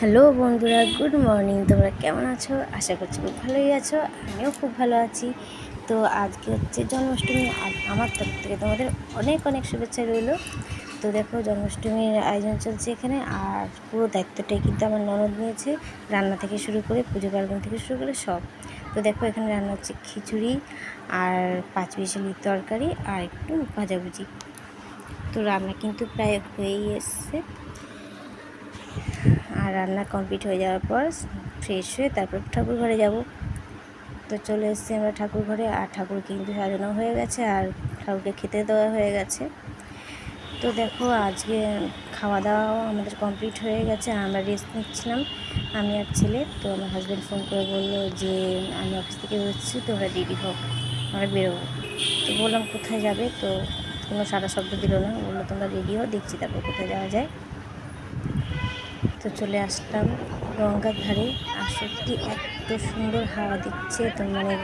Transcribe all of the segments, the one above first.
Hello বন্ধুরা, good morning. তোমরা কেমন আছো? আশা করছি খুব ভালোই আছো। আমিও খুব ভালো আছি। তো আজকে হচ্ছে জন্মাষ্টমী, আর আমার তরফ থেকে তোমাদের অনেক অনেক শুভেচ্ছা রইল। তো দেখো, জন্মাষ্টমীর আয়োজন চলছে এখানে, আর পুরো দায়িত্বটাই কিন্তু আমার ননদ নিয়েছে, রান্না থেকে শুরু করে পুজো পার্বণ থেকে শুরু করে সব। তো দেখো, এখানে রান্না হচ্ছে খিচুড়ি আর পাঁচমিশালি তরকারি আর একটু ভাজাভুজি। তো রান্না কিন্তু প্রায় হয়েই এসছে। আর রান্না কমপ্লিট হয়ে যাওয়ার পর ফ্রেশ হয়ে তারপর ঠাকুর ঘরে যাব। তো চলে এসেছি আমরা ঠাকুর ঘরে, আর ঠাকুর কিন্তু সাজানো হয়ে গেছে আর ঠাকুরকে খেতে দেওয়া হয়ে গেছে। তো দেখো, আজকে খাওয়া দাওয়াও আমাদের কমপ্লিট হয়ে গেছে, আমরা রেস্ট নিচ্ছিলাম আমি আর ছেলে। তো আমার হাজব্যান্ড ফোন করে বললো যে আমি অফিস থেকে বেরোচ্ছি, তোমরা রেডি হোক, আমরা বেরোবো। তো বললাম কোথায় যাবে? তো কোনো সারা শব্দ দিল না, বললো তোমরা রেডি হও, দেখছি তারপর কোথায় যাওয়া যায়। তো চলে আসলাম গঙ্গার ধারে, আর সত্যি এত সুন্দর হাওয়া দিচ্ছে, তো মানে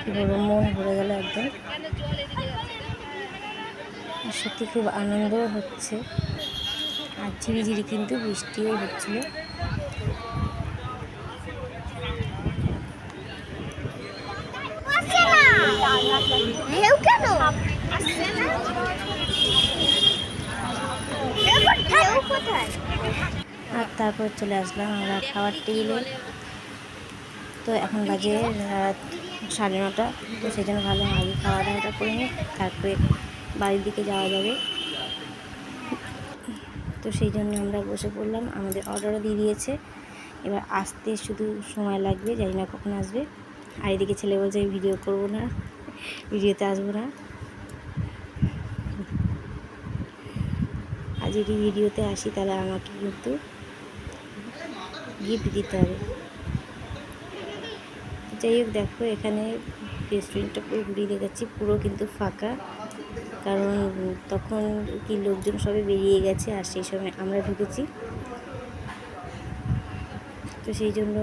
কী বলবো, মন ভরে গেল একদম। আর সত্যি খুব আনন্দও হচ্ছে, আর ঝিরিঝিরি কিন্তু বৃষ্টিও হচ্ছিল। আর তারপর চলে আসলাম আমরা খাওয়ার টেবিলে। তো এখন বাজে রাত 9:30। তো সেই জন্য ভালো আগে খাওয়া দাওয়াটা করে নিই, তারপরে বাড়ির দিকে যাওয়া যাবে। তো সেই জন্য আমরা বসে পড়লাম, আমাদের অর্ডারও দিয়ে দিয়েছে, এবার আসতে শুধু সময় লাগবে, জানি না কখন আসবে। আর এদিকে ছেলে বলছে আমি ভিডিও করবো না, ভিডিওতে আসবো না। আর যদি ভিডিওতে আসি তাহলে আমাকে কিন্তু গিফট দিতে হবে। যাই হোক, দেখো এখানে রেস্টুরেন্টটা পুরো ঘুরিয়ে দেখাচ্ছি, পুরো কিন্তু ফাঁকা, কারণ তখন কি লোকজন সবে বেরিয়ে গেছে, আর সেই সময় আমরা ঢুকেছি। তো সেই জন্য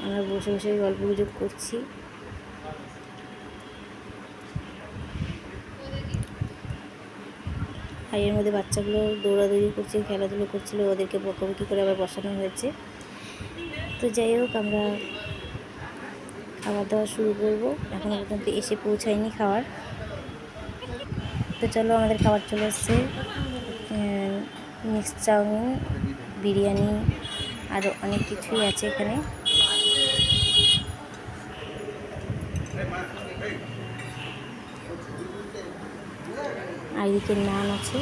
আমরা বসে বসে গল্প গুজব করছি। আর এর মধ্যে বাচ্চাগুলো দৌড়াদৌড়ি করছে, খেলাধুলো করছিল, ওদেরকে বকাবকি করে আবার বসানো হয়েছে। তো যাই হোক, আমরা খাওয়া দাওয়া শুরু করব, এখনও পর্যন্ত এসে পৌঁছায়নি খাবার। তো চলো, আমাদের খাবার চলে এসছে, মিক্স চাউমিন, বিরিয়ানি, আরও অনেক কিছুই আছে এখানে। আর এদিকে নান আছে।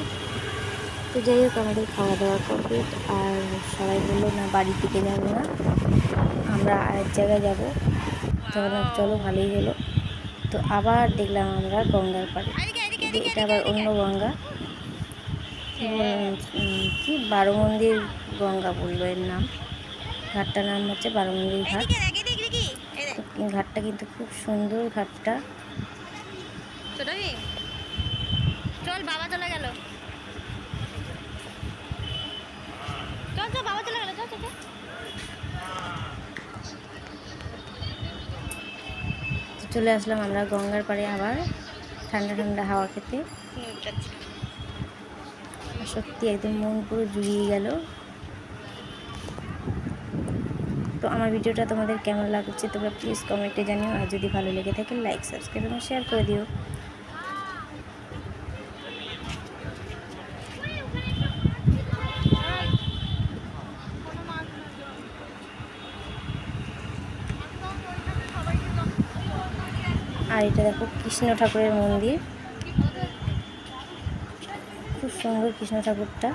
তো যাই হোক, আমাদের খাওয়া দাওয়া কমপ্লিট, আর সবাই বললো না বাড়ির দিকে যাবো না, আমরা আরেক জায়গায় যাবো। তো চলো, ভালোই হলো। তো আবার দেখলাম আমরা গঙ্গার পাড়ে, এটা আবার অন্য গঙ্গা, কি বারোমন্দির গঙ্গা বললো এর নাম। ঘাটটার নাম হচ্ছে বারোমন্দির ঘাট। ঘাটটা কিন্তু খুব সুন্দর ঘাটটা। চল, বাবা চলে গেল, চল চল, বাবা চলে গেল, চল চল। চলে আসলাম আমরা গঙ্গার পাড়ে আবার ঠান্ডা ঠান্ডা হাওয়া খেতে। সত্যি একদম মন পুরো জুড়িয়ে গেল। তো আমার ভিডিওটা তোমাদের কেমন লাগছে তোমরা প্লিজ কমেন্টে জানিও, আর যদি ভালো লেগে থাকে লাইক, সাবস্ক্রাইব এবং শেয়ার করে দিও। আর এটা দেখো কৃষ্ণ ঠাকুরের মন্দির, খুব সুন্দর কৃষ্ণ ঠাকুরটা।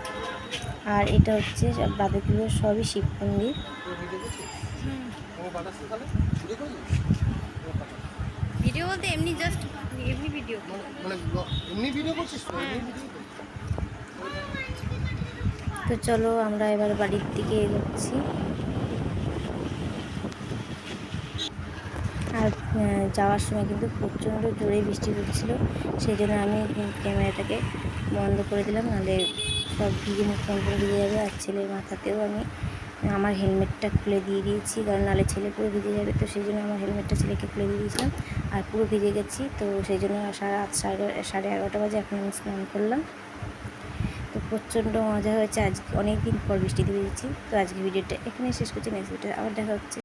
আর এটা হচ্ছে বাদগুলো সবই শিব মন্দির। ভিডিও বলতে এমনি জাস্ট এমনি ভিডিও, মানে এমনি ভিডিও করছিস? তো চলো, আমরা এবার বাড়ির দিকে এগোচ্ছি। আর যাওয়ার সময় কিন্তু প্রচণ্ড জোরে বৃষ্টি পড়ছিল, সেই জন্য আমি ক্যামেরাটাকে বন্ধ করে দিলাম, নাহলে সব ভিজে, মুখ পুরো ভিজে যাবে। আর ছেলের মাথাতেও আমি আমার হেলমেটটা খুলে দিয়ে দিয়েছি, কারণ নাহলে ছেলে পুরো ভিজে যাবে। তো সেই জন্য আমার হেলমেটটা ছেলেকে খুলে দিয়ে দিয়েছিলাম, আর পুরো ভিজে গেছি। তো সেই জন্য রাত 11:30 বাজে এখন আমি স্নান করলাম। তো প্রচণ্ড মজা হয়েছে। আজকে অনেক দিন পর বৃষ্টি দিয়েছি। তো আজকে ভিডিওটা এখানে শেষ করছি, নেক্সট ভিডিও আবার দেখা হচ্ছে।